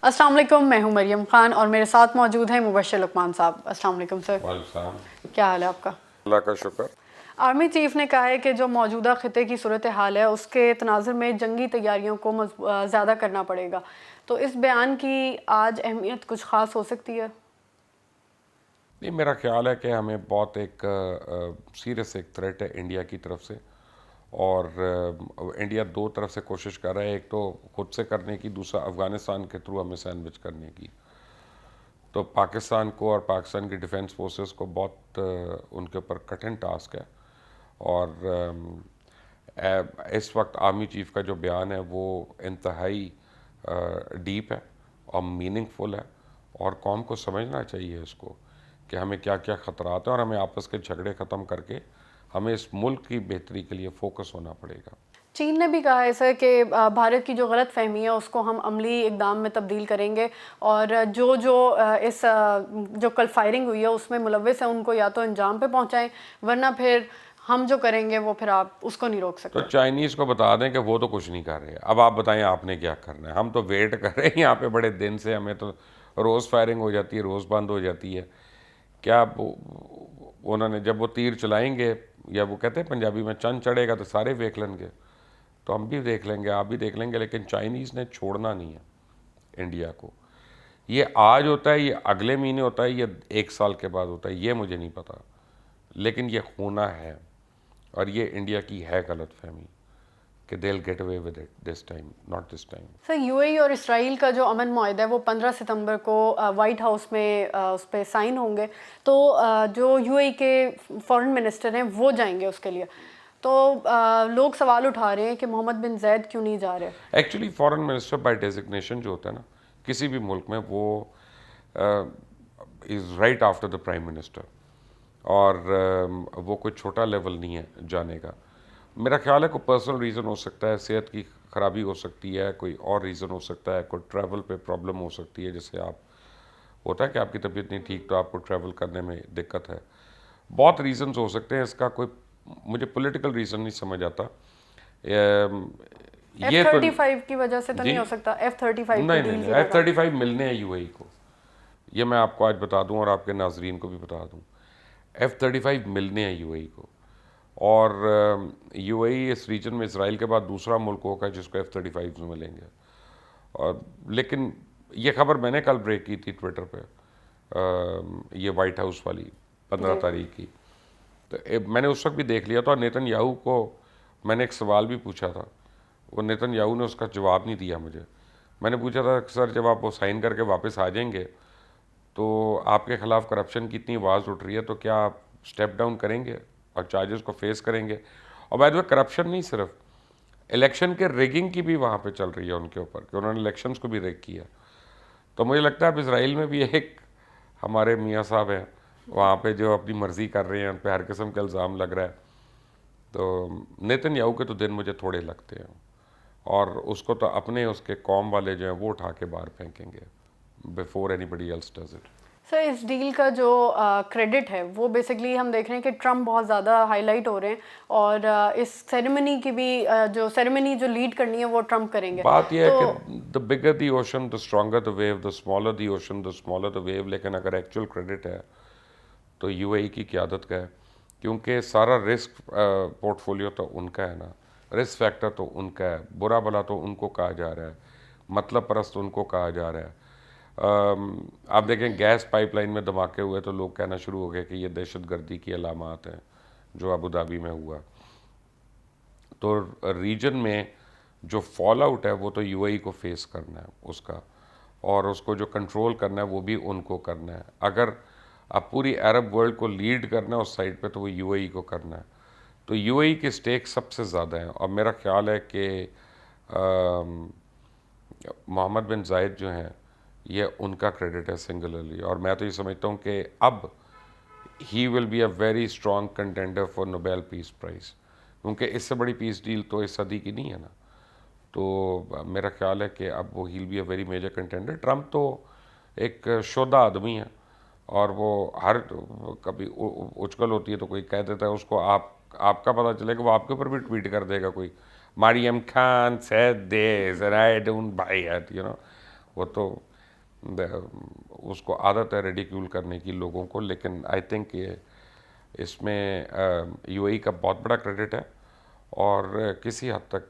अस्सलाम वालेकुम, मैं हूं मरियम खान और मेरे साथ मौजूद हैं मुबश्शिर लुकमान साहब। अस्सलाम वालेकुम सर, वालेकुम। क्या हाल है आपका? अल्लाह का शुक्र। आर्मी चीफ ने कहा है कि जो मौजूदा खिते की सूरत हाल है उसके तनाजुर में जंगी तैयारियों को ज़्यादा करना पड़ेगा। तो इस बयान की आज अहमियत कुछ ख़ास हो सकती है? नहीं, मेरा ख्याल है कि हमें बहुत एक सीरियस एक थ्रेट है इंडिया की तरफ से। और इंडिया दो तरफ से कोशिश कर रहा है, एक तो खुद से करने की, दूसरा अफ़गानिस्तान के थ्रू हमें सैंडविच करने की। तो पाकिस्तान को और पाकिस्तान की डिफेंस फोर्सेस को बहुत उनके ऊपर कठिन टास्क है। और इस वक्त आर्मी चीफ का जो बयान है वो इंतहाई डीप है और मीनिंगफुल है, और कौम को समझना चाहिए इसको कि हमें क्या क्या ख़तरात हैं, और हमें आपस के झगड़े ख़त्म करके हमें इस मुल्क की बेहतरी के लिए फ़ोकस होना पड़ेगा। चीन ने भी कहा है सर कि भारत की जो गलत फहमी है उसको हम अमली इकदाम में तब्दील करेंगे, और जो जो जो कल फायरिंग हुई है उसमें मुलव्विस है उनको या तो अंजाम पे पहुंचाएं, वरना फिर हम जो करेंगे वो फिर आप उसको नहीं रोक तो सकते। चाइनीज़ को बता दें कि वो तो कुछ नहीं कर रहे। अब आप बताएं आपने क्या करना है। हम तो वेट कर रहे हैं यहाँ पे बड़े दिन से, हमें तो रोज़ फायरिंग हो जाती है, रोज़ बंद हो जाती है। क्या उन्होंने जब वो तीर चलाएंगे, या वो कहते हैं पंजाबी में चंद चढ़ेगा तो सारे देख लेंगे, तो हम भी देख लेंगे, आप भी देख लेंगे, लेकिन चाइनीज़ ने छोड़ना नहीं है इंडिया को। ये आज होता है, ये अगले महीने होता है, ये एक साल के बाद होता है, ये मुझे नहीं पता, लेकिन ये होना है। और ये इंडिया की है गलत फहमी कि they will get away with it this time, not this time. Sir, UAE और इसराइल का जो अमन मुआहदा है वो 15 सितंबर को वाइट हाउस में उस पर साइन होंगे। तो जो यूएई के फॉरेन मिनिस्टर हैं वो जाएंगे उसके लिए। तो लोग सवाल उठा रहे हैं कि मोहम्मद बिन जायद क्यों नहीं जा रहे? Actually foreign minister by designation जो होता है ना किसी भी मुल्क में, वो is right after the prime minister. और वो कोई छोटा लेवल नहीं है जाने का। मेरा ख्याल है कोई पर्सनल रीज़न हो सकता है, सेहत की ख़राबी हो सकती है, कोई और रीज़न हो सकता है, कोई ट्रैवल पे प्रॉब्लम हो सकती है। जैसे आप होता है कि आपकी तबीयत नहीं ठीक तो आपको ट्रैवल करने में दिक्कत है। बहुत रीज़न्स हो सकते हैं इसका, कोई मुझे पॉलिटिकल रीज़न नहीं समझ आता। ये तो F-35 की वजह से तो जी, नहीं हो सकता? F-35 की नहीं नहीं डील नहीं, की वजह। F-35 मिलने हैं यूएई को, ये मैं आपको आज बता दूं और आपके नाजरीन को भी बता दूं। F-35 मिलने हैं यूएई को। और यूएई इस रीजन में इसराइल के बाद दूसरा मुल्क होगा जिसको F-35 मिलेंगे। और लेकिन ये खबर मैंने कल ब्रेक की थी ट्विटर पे, ये वाइट हाउस वाली 15 तारीख की। तो मैंने उस वक्त भी देख लिया था, और नेतन्याहू को मैंने एक सवाल भी पूछा था, वो नेतन्याहू ने उसका जवाब नहीं दिया मुझे। मैंने पूछा था सर, जब आप वो साइन करके वापस आ जाएंगे तो आपके ख़िलाफ़ करप्शन की इतनी आवाज़ उठ रही है, तो क्या आप स्टेप डाउन करेंगे और चार्जेस को फेस करेंगे? और बाय द वे करप्शन नहीं, सिर्फ इलेक्शन के रिगिंग की भी वहाँ पे चल रही है उनके ऊपर, कि उन्होंने इलेक्शंस को भी रिग किया। तो मुझे लगता है अब इसराइल में भी एक हमारे मियाँ साहब हैं वहाँ पे जो अपनी मर्ज़ी कर रहे हैं, उन पर हर किस्म का इल्ज़ाम लग रहा है। तो नेतन्याहू के तो दिन मुझे थोड़े लगते हैं, और उसको तो अपने उसके कौम वाले जो हैं वो उठा के बाहर फेंकेंगे before anybody else does it. Sir, इस डील का जो क्रेडिट है वो बेसिकली हम देख रहे हैं कि ट्रम्प बहुत ज़्यादा हाईलाइट हो रहे हैं, और इस सेरेमनी की भी जो सेरेमनी जो लीड करनी है वो ट्रम्प करेंगे। बात यह है तो कि the bigger the ocean the stronger the wave, the smaller the ocean the smaller the wave. लेकिन अगर एक्चुअल क्रेडिट है तो यूएई की क़यादत का है, क्योंकि सारा रिस्क पोर्टफोलियो तो उनका है ना, रिस्क फैक्टर तो उनका है, बुरा भला तो उनको कहा जा रहा है, मतलब परस्त उनको कहा जा रहा है। आप देखें गैस पाइपलाइन में धमाके हुए तो लोग कहना शुरू हो गए कि ये दहशत गर्दी की अलामात हैं, जो अबू धाबी में हुआ। तो रीजन में जो फॉल आउट है वो तो यूएई को फेस करना है उसका, और उसको जो कंट्रोल करना है वो भी उनको करना है। अगर अब पूरी अरब वर्ल्ड को लीड करना है उस साइड पे तो वो यूएई को करना है। तो यूएई के स्टेक सबसे ज़्यादा हैं, और मेरा ख्याल है कि मोहम्मद बिन जायद जो हैं ये उनका क्रेडिट है सिंगुलरली। और मैं तो ये समझता हूँ कि अब he will be a very strong contender for Nobel peace prize, क्योंकि इससे बड़ी पीस डील तो इस सदी की नहीं है ना। तो मेरा ख्याल है कि अब वो ही be a very major contender. Trump तो एक शोधा आदमी है, और वो हर कभी उछकल होती है तो कोई कह देता है उसको, आपका पता चलेगा वो आपके ऊपर भी ट्वीट कर देगा कोई, Mariam Khan said this and I don't buy it, you know. वो तो उसको आदत है रेडिक्यूल करने की लोगों को, लेकिन आई थिंक ये इसमें यूएई का बहुत बड़ा क्रेडिट है और किसी हद तक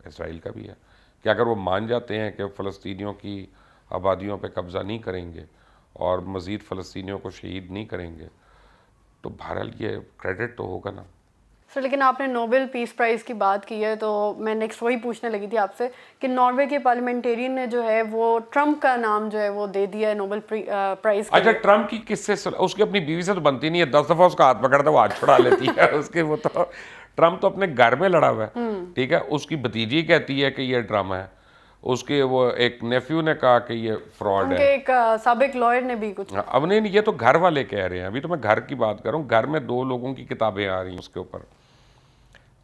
इसराइल का भी है कि अगर वो मान जाते हैं कि फ़लस्तीनियों की आबादियों पे कब्ज़ा नहीं करेंगे और मज़ीद फ़लस्तीनियों को शहीद नहीं करेंगे, तो बहरहाल ये क्रेडिट तो होगा ना। सर लेकिन आपने नोबेल पीस प्राइज़ की बात की है, तो मैं नेक्स्ट वही पूछने लगी थी आपसे कि नॉर्वे के पार्लियामेंटेरियन ने जो है वो ट्रम्प का नाम जो है वो दे दिया है नोबेल प्राइज़ के अच्छा, लिए। ट्रम्प की किससे उसकी अपनी बीवी से तो बनती नहीं है, 10 दफ़ा उसका हाथ पकड़ता है वो हाथ छुड़ा लेती है उसके। वो तो ट्रम्प तो अपने घर में लड़ा हुआ है, ठीक है। उसकी भतीजी कहती है कि ये ड्रामा है, उसके वो एक नेफ्यू ने कहा कि ये फ्रॉड उनके है। एक साबिक लॉयर ने भी कुछ। अब नहीं, ये तो घर वाले कह रहे हैं, अभी तो मैं घर की बात कर रहा हूँ। घर में 2 लोगों की किताबें आ रही हैं उसके ऊपर,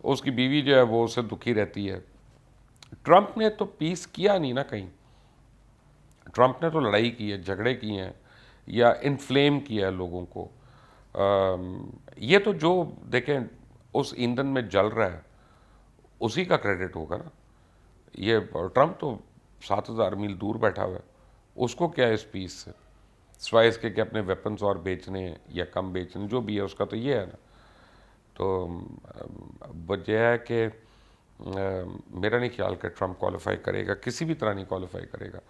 उसकी बीवी जो है वो उससे दुखी रहती है। ट्रम्प ने तो पीस किया नहीं ना कहीं, ट्रम्प ने तो लड़ाई की है, झगड़े किए हैं या इन्फ्लेम किया है लोगों को। ये तो जो देखें उस ईंधन में जल रहा है उसी का क्रेडिट होगा ना। ये ट्रम्प तो 7,000 मील दूर बैठा हुआ है, उसको क्या है इस पीस से, सिवाय इसके कि अपने वेपन्स और बेचने या कम बेचने, जो भी है उसका तो ये है ना। तो वजह है कि मेरा नहीं ख्याल कि ट्रम्प क्वालिफाई करेगा, किसी भी तरह नहीं क्वालिफाई करेगा।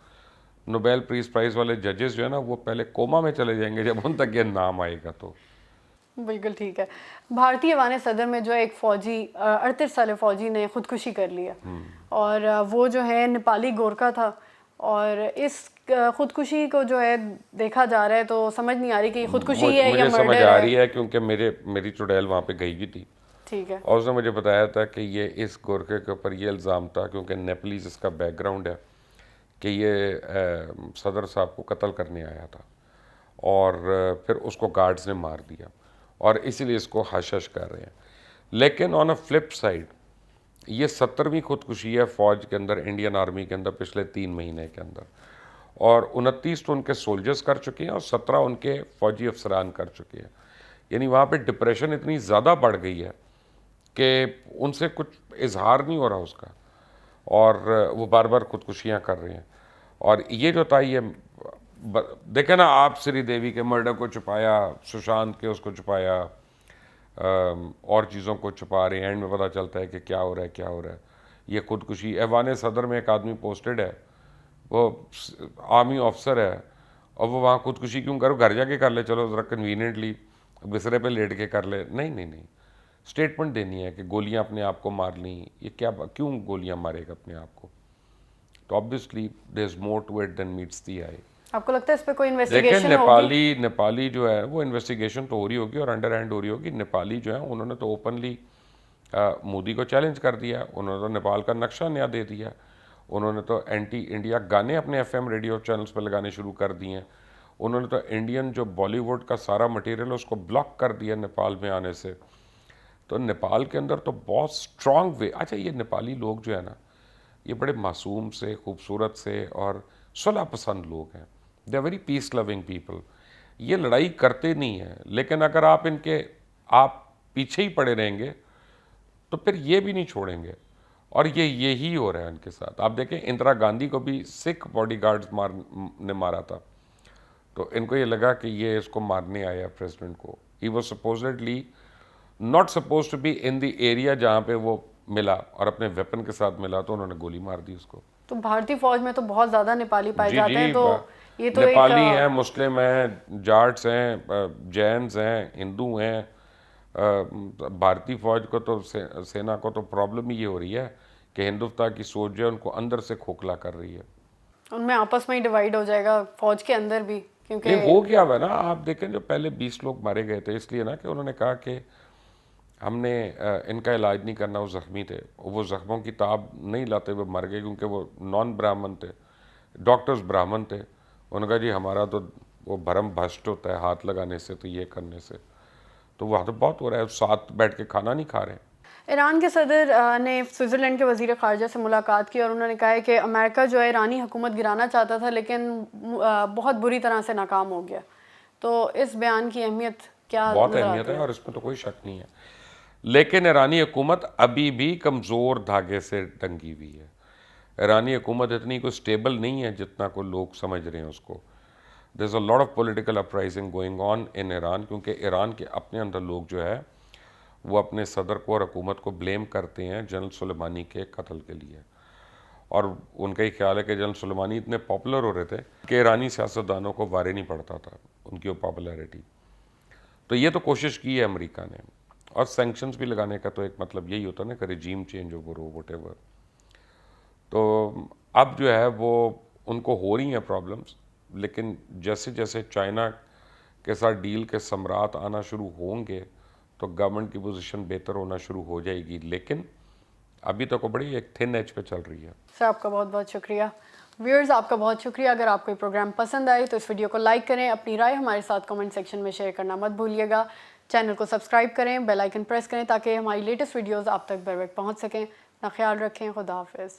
नोबेल पीस प्राइज़ वाले जजेस जो है ना वो पहले कोमा में चले जाएंगे जब उन तक ये नाम आएगा। तो बिल्कुल ठीक है। भारतीय अफ़गान सदर में जो है एक फ़ौजी 38 साल फ़ौजी ने ख़ुदकुशी कर लिया और वो जो है नेपाली गोरखा था। और इस ख़ुदकुशी को जो है देखा जा रहा है तो समझ नहीं आ रही कि ख़ुदकुशी है या मुझे समझ मर्डर आ है। रही है क्योंकि मेरी चुड़ैल वहाँ पे गई भी थी ठीक है। और उसने मुझे बताया था कि ये इस गोरखे के ऊपर ये इल्ज़ाम था, क्योंकि नेपलीज इसका बैकग्राउंड है, कि ये सदर साहब को कत्ल करने आया था और फिर उसको गार्ड्स ने मार दिया और इसीलिए इसको हश-हश कर रहे हैं। लेकिन ऑन अ फ्लिप साइड ये 70वीं खुदकुशी है फ़ौज के अंदर, इंडियन आर्मी के अंदर पिछले 3 महीने के अंदर, और 29 तो उनके सोल्जर्स कर चुके हैं और 17 उनके फ़ौजी अफसरान कर चुके हैं। यानी वहाँ पे डिप्रेशन इतनी ज़्यादा बढ़ गई है कि उनसे कुछ इजहार नहीं हो रहा उसका और वो बार बार खुदकुशियाँ कर रहे हैं। और ये जो था ये देखे ना आप, श्रीदेवी के मर्डर को छुपाया, सुशांत के उसको छुपाया, और चीज़ों को छुपा रहे हैं, एंड में पता चलता है कि क्या हो रहा है क्या हो रहा है। ये खुदकुशी ऐवान सदर में एक आदमी पोस्टेड है, वो आर्मी ऑफिसर है और वो वहाँ खुदकुशी क्यों करो, घर जाके कर ले, चलो ज़रा कन्वीनियंटली बिस्तरे पे लेट के कर ले। नहीं नहीं नहीं, स्टेटमेंट देनी है कि गोलियां अपने आप को मार ली, ये क्या, क्यों गोलियां मारेगा अपने आप को। तो obviously there is more to it than meets the eye. आपको लगता है इस पे कोई देखें इन्वेस्टिगेशन होगी? नेपाली जो है वो इन्वेस्टिगेशन तो हो रही होगी और अंडर हैंड हो रही होगी। नेपाली जो है उन्होंने तो ओपनली मोदी को चैलेंज कर दिया, उन्होंने तो नेपाल का नक्शा नया दे दिया, उन्होंने तो एंटी इंडिया गाने अपने FM रेडियो चैनल्स पर लगाने शुरू कर दिए हैं, उन्होंने तो इंडियन जो बॉलीवुड का सारा मटेरियल उसको ब्लॉक कर दिया नेपाल में आने से। तो नेपाल के अंदर तो बहुत स्ट्रॉन्ग वे। अच्छा, ये नेपाली लोग जो है ना ये बड़े मासूम से, खूबसूरत से और सुलह पसंद लोग हैं। They are very peace loving people. ये लड़ाई करते नहीं हैं, लेकिन अगर आप पीछे ही पड़े रहेंगे तो फिर ये भी नहीं छोड़ेंगे। और यही हो रहा है इनके साथ। आप देखें इंदिरा गांधी को भी सिख बॉडीगार्ड्स ने मारा था, तो इनको ये लगा कि ये इसको मारने आया प्रेसिडेंट को। He was supposedly not suppose to be in the area जहाँ पे वो मिला और अपने वेपन के साथ मिला, तो उन्होंने गोली मार दी उसको। तो भारतीय फौज में तो बहुत ज़्यादा नेपाली पाए जी जाते जी, हैं, तो ये तो नेपाली एक हैं, मुस्लिम हैं, जाट्स हैं, जैन्स हैं, हिंदू हैं। भारतीय फौज को तो सेना को तो प्रॉब्लम ही ये हो रही है कि हिंदुस्तान की सोच जो है उनको अंदर से खोखला कर रही है। उनमें आपस में ही डिवाइड हो जाएगा फौज के अंदर भी, क्योंकि ये हो गया हुआ ना। आप देखें जो पहले 20 लोग मारे गए थे इसलिए ना कि उन्होंने कहा कि हमने इनका इलाज नहीं करना, वो ज़ख्मी थे, वो ज़ख्मों की ताब नहीं लाते हुए मर गए क्योंकि वो नॉन ब्राह्मण थे, डॉक्टर्स ब्राह्मण थे। उन्होंने कहा जी हमारा तो वो भरम भ्रष्ट होता है हाथ लगाने से, तो ये करने से। तो वहाँ तो बहुत हो रहा है, साथ बैठ के खाना नहीं खा रहे। ईरान के सदर ने स्विट्ज़रलैंड के वज़ीर ख़ारजा से मुलाकात की और उन्होंने कहा है कि अमेरिका जो है ईरानी हुकूमत गिराना चाहता था, लेकिन बहुत बुरी तरह से नाकाम हो गया। तो इस बयान की अहमियत क्या बहुत नज़र अहमियत आती है है? और इसमें तो कोई शक नहीं है, लेकिन ईरानी हुकूमत अभी भी कमज़ोर धागे से टंगी हुई है। ईरानी हुकूमत इतनी कोई स्टेबल नहीं है जितना को लोग समझ रहे हैं उसको। There is a lot of political uprising going on in Iran, क्योंकि ईरान के अपने अंदर लोग जो है वो अपने सदर को और हुकूमत को ब्लेम करते हैं जनरल सुलेमानी के कत्ल के लिए। और उनका ही ख्याल है कि जनरल सुलेमानी इतने पॉपुलर हो रहे थे कि ईरानी सियासतदानों को बारे नहीं पड़ता था उनकी वो पॉपुलैरिटी। तो ये तो कोशिश की है अमेरिका ने, और सैंक्शंस भी लगाने का तो एक मतलब यही होता है ना कि रिजीम चेंज ओवर हो वटेवर। तो अब जो है वो उनको हो रही हैं प्रॉब्लम्स, लेकिन जैसे जैसे चाइना के साथ डील के सम्राट आना शुरू होंगे तो गवर्नमेंट की पोजीशन बेहतर होना शुरू हो जाएगी, लेकिन अभी तक वो बड़ी एक थिन एज पे चल रही है। सर आपका बहुत बहुत शुक्रिया। व्यूअर्स आपका बहुत शुक्रिया। अगर आपको ये प्रोग्राम पसंद आए तो इस वीडियो को लाइक करें, अपनी राय हमारे साथ कमेंट सेक्शन में शेयर करना मत भूलिएगा। चैनल को सब्सक्राइब करें, बेल आइकन प्रेस करें ताकि हमारी लेटेस्ट वीडियोस आप तक बर वक्त पहुंच सकें। अपना ख्याल रखें। खुदा हाफिज़।